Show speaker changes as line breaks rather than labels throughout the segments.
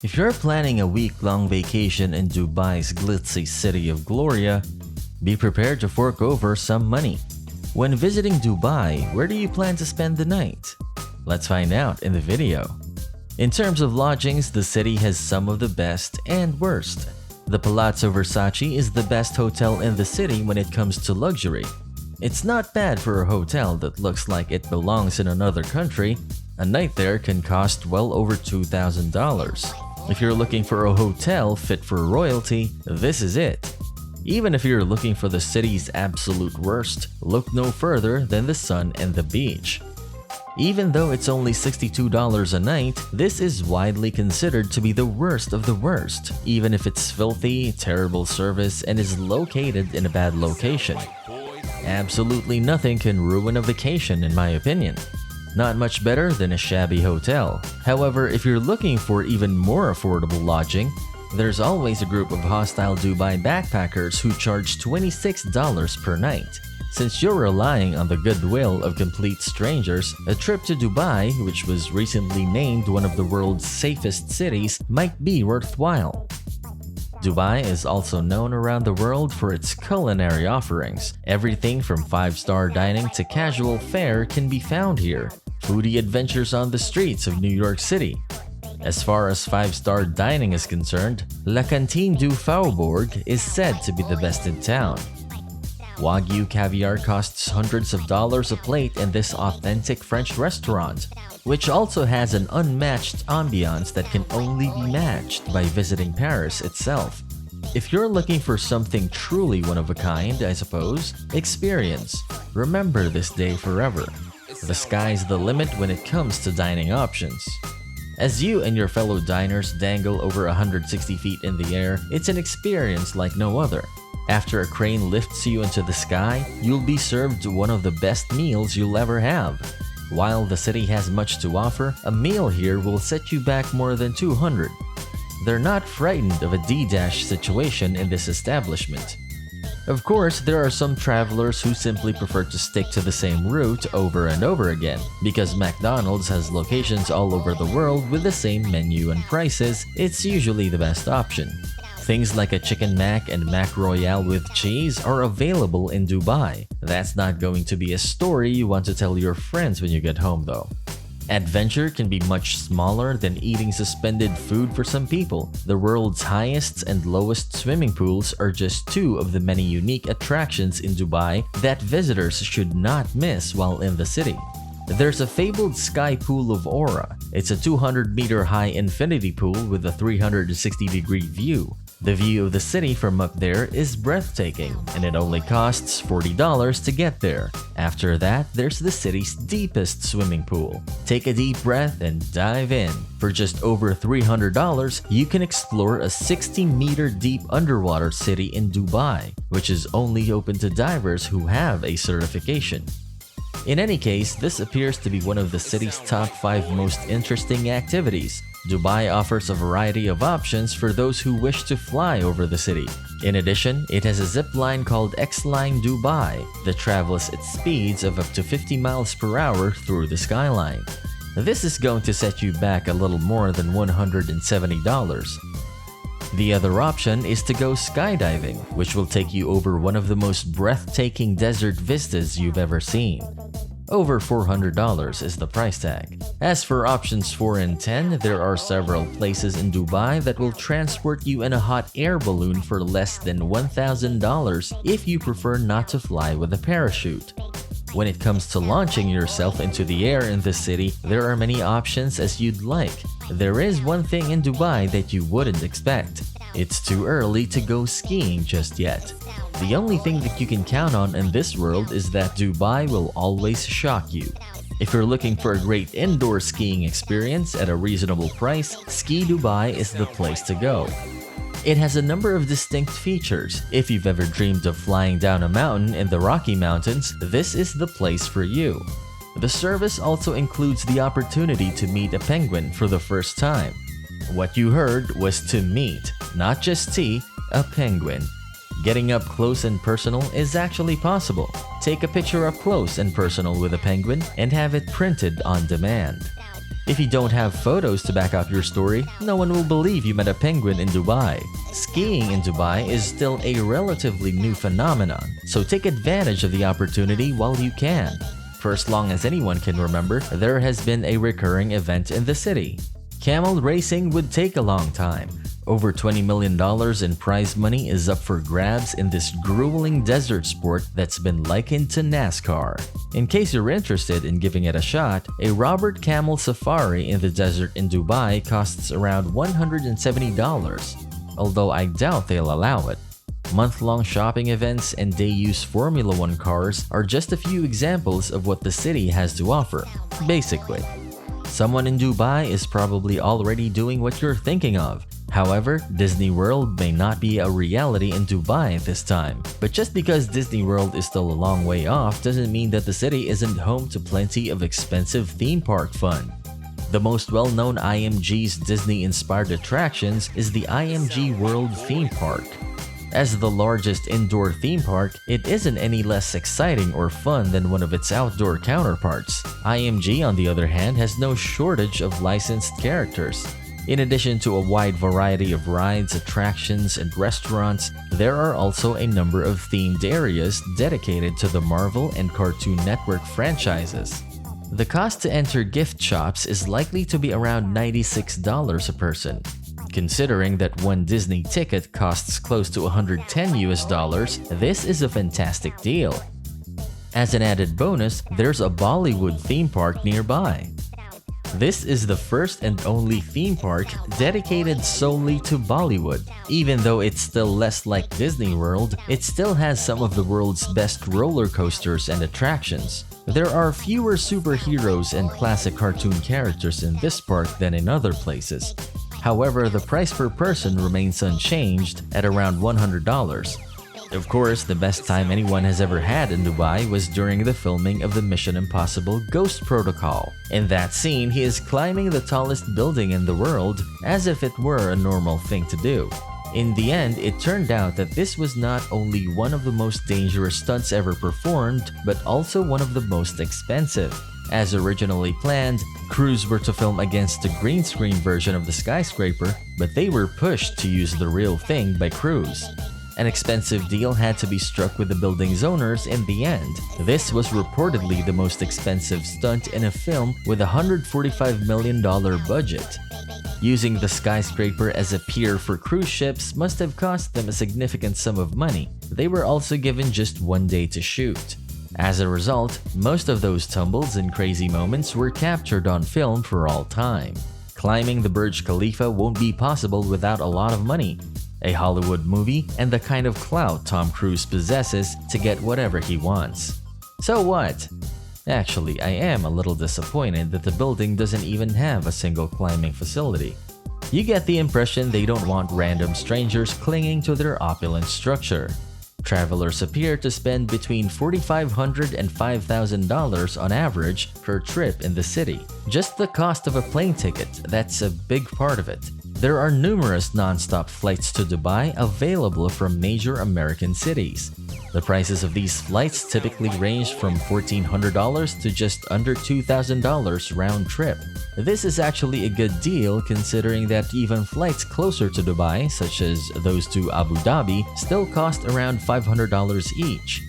If you're planning a week-long vacation in Dubai's glitzy city of Gloria, be prepared to fork over some money. When visiting Dubai, where do you plan to spend the night? Let's find out in the video. In terms of lodgings, the city has some of the best and worst. The Palazzo Versace is the best hotel in the city when it comes to luxury. It's not bad for a hotel that looks like it belongs in another country. A night there can cost well over $2,000. If you're looking for a hotel fit for royalty, this is it. Even if you're looking for the city's absolute worst, look no further than the sun and the beach. Even though it's only $62 a night, this is widely considered to be the worst of the worst, even if it's filthy, terrible service, and is located in a bad location. Absolutely nothing can ruin a vacation, in my opinion. Not much better than a shabby hotel. However, if you're looking for even more affordable lodging, there's always a group of hostile Dubai backpackers who charge $26 per night. Since you're relying on the goodwill of complete strangers, a trip to Dubai, which was recently named one of the world's safest cities, might be worthwhile. Dubai is also known around the world for its culinary offerings. Everything from 5-star dining to casual fare can be found here. Foodie adventures on the streets of New York City. As far as 5-star dining is concerned, La Cantine du Faubourg is said to be the best in town. Wagyu caviar costs hundreds of dollars a plate in this authentic French restaurant, which also has an unmatched ambiance that can only be matched by visiting Paris itself. If you're looking for something truly one of a kind, I suppose, experience. Remember this day forever. The sky's the limit when it comes to dining options. As you and your fellow diners dangle over 160 feet in the air, it's an experience like no other. After a crane lifts you into the sky, you'll be served one of the best meals you'll ever have. While the city has much to offer, a meal here will set you back more than $200. They're not frightened of a D-dash situation in this establishment. Of course, there are some travelers who simply prefer to stick to the same route over and over again. Because McDonald's has locations all over the world with the same menu and prices, it's usually the best option. Things like a Chicken Mac and Mac Royale with cheese are available in Dubai. That's not going to be a story you want to tell your friends when you get home though. Adventure can be much smaller than eating suspended food for some people. The world's highest and lowest swimming pools are just two of the many unique attractions in Dubai that visitors should not miss while in the city. There's a fabled sky pool of aura. It's a 200-meter high infinity pool with a 360-degree view. The view of the city from up there is breathtaking, and it only costs $40 to get there. After that, there's the city's deepest swimming pool. Take a deep breath and dive in. For just over $300, you can explore a 60-meter deep underwater city in Dubai, which is only open to divers who have a certification. In any case, this appears to be one of the city's top 5 most interesting activities. Dubai offers a variety of options for those who wish to fly over the city. In addition, it has a zip line called X-Line Dubai that travels at speeds of up to 50 miles per hour through the skyline. This is going to set you back a little more than $170. The other option is to go skydiving, which will take you over one of the most breathtaking desert vistas you've ever seen. Over $400 is the price tag. As for options 4 and 10, there are several places in Dubai that will transport you in a hot air balloon for less than $1,000 if you prefer not to fly with a parachute. When it comes to launching yourself into the air in the city, there are many options as you'd like. There is one thing in Dubai that you wouldn't expect. It's too early to go skiing just yet. The only thing that you can count on in this world is that Dubai will always shock you. If you're looking for a great indoor skiing experience at a reasonable price, Ski Dubai is the place to go. It has a number of distinct features. If you've ever dreamed of flying down a mountain in the Rocky Mountains, this is the place for you. The service also includes the opportunity to meet a penguin for the first time. What you heard was to meet, not just see, a penguin. Getting up close and personal is actually possible. Take a picture up close and personal with a penguin and have it printed on demand. If you don't have photos to back up your story, no one will believe you met a penguin in Dubai. Skiing in Dubai is still a relatively new phenomenon, so take advantage of the opportunity while you can. For as long as anyone can remember, there has been a recurring event in the city. Camel racing would take a long time. Over $20 million in prize money is up for grabs in this grueling desert sport that's been likened to NASCAR. In case you're interested in giving it a shot, a Robert Camel safari in the desert in Dubai costs around $170, although I doubt they'll allow it. Month-long shopping events and day-use Formula One cars are just a few examples of what the city has to offer. Basically, someone in Dubai is probably already doing what you're thinking of. However, Disney World may not be a reality in Dubai at this time. But just because Disney World is still a long way off doesn't mean that the city isn't home to plenty of expensive theme park fun. The most well-known IMG's Disney-inspired attractions is the IMG World theme park. As the largest indoor theme park, it isn't any less exciting or fun than one of its outdoor counterparts. IMG, on the other hand, has no shortage of licensed characters. In addition to a wide variety of rides, attractions, and restaurants, there are also a number of themed areas dedicated to the Marvel and Cartoon Network franchises. The cost to enter gift shops is likely to be around $96 a person. Considering that one Disney ticket costs close to $110, this is a fantastic deal. As an added bonus, there's a Bollywood theme park nearby. This is the first and only theme park dedicated solely to Bollywood. Even though it's still less like Disney World, it still has some of the world's best roller coasters and attractions. There are fewer superheroes and classic cartoon characters in this park than in other places. However, the price per person remains unchanged at around $100. Of course, the best time anyone has ever had in Dubai was during the filming of the Mission Impossible Ghost Protocol. In that scene, he is climbing the tallest building in the world as if it were a normal thing to do. In the end, it turned out that this was not only one of the most dangerous stunts ever performed, but also one of the most expensive. As originally planned, crews were to film against the green screen version of the skyscraper, but they were pushed to use the real thing by crews. An expensive deal had to be struck with the building's owners in the end. This was reportedly the most expensive stunt in a film with a $145 million budget. Using the skyscraper as a pier for cruise ships must have cost them a significant sum of money. They were also given just one day to shoot. As a result, most of those tumbles and crazy moments were captured on film for all time. Climbing the Burj Khalifa won't be possible without a lot of money, a Hollywood movie, and the kind of clout Tom Cruise possesses to get whatever he wants. So what? Actually, I am a little disappointed that the building doesn't even have a single climbing facility. You get the impression they don't want random strangers clinging to their opulent structure. Travelers appear to spend between $4,500 and $5,000 on average per trip in the city. Just the cost of a plane ticket, that's a big part of it. There are numerous non-stop flights to Dubai available from major American cities. The prices of these flights typically range from $1,400 to just under $2,000 round trip. This is actually a good deal considering that even flights closer to Dubai, such as those to Abu Dhabi, still cost around $500 each.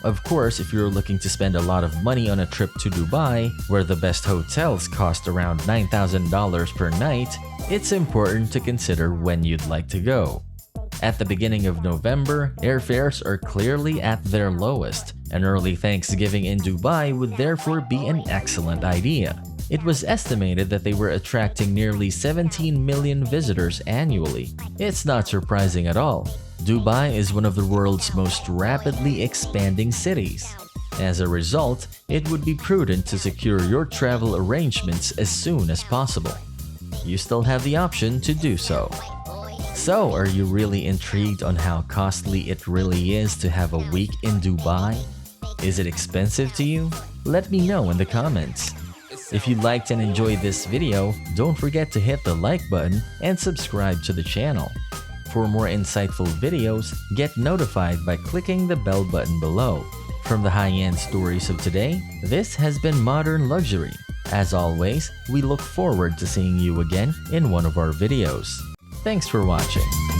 Of course, if you're looking to spend a lot of money on a trip to Dubai, where the best hotels cost around $9,000 per night, it's important to consider when you'd like to go. At the beginning of November, airfares are clearly at their lowest. An early Thanksgiving in Dubai would therefore be an excellent idea. It was estimated that they were attracting nearly 17 million visitors annually. It's not surprising at all. Dubai is one of the world's most rapidly expanding cities. As a result, it would be prudent to secure your travel arrangements as soon as possible. You still have the option to do so. So, are you really intrigued on how costly it really is to have a week in Dubai? Is it expensive to you? Let me know in the comments. If you liked and enjoyed this video, don't forget to hit the like button and subscribe to the channel. For more insightful videos, get notified by clicking the bell button below. From the high-end stories of today, this has been Modern Luxury. As always, we look forward to seeing you again in one of our videos. Thanks for watching.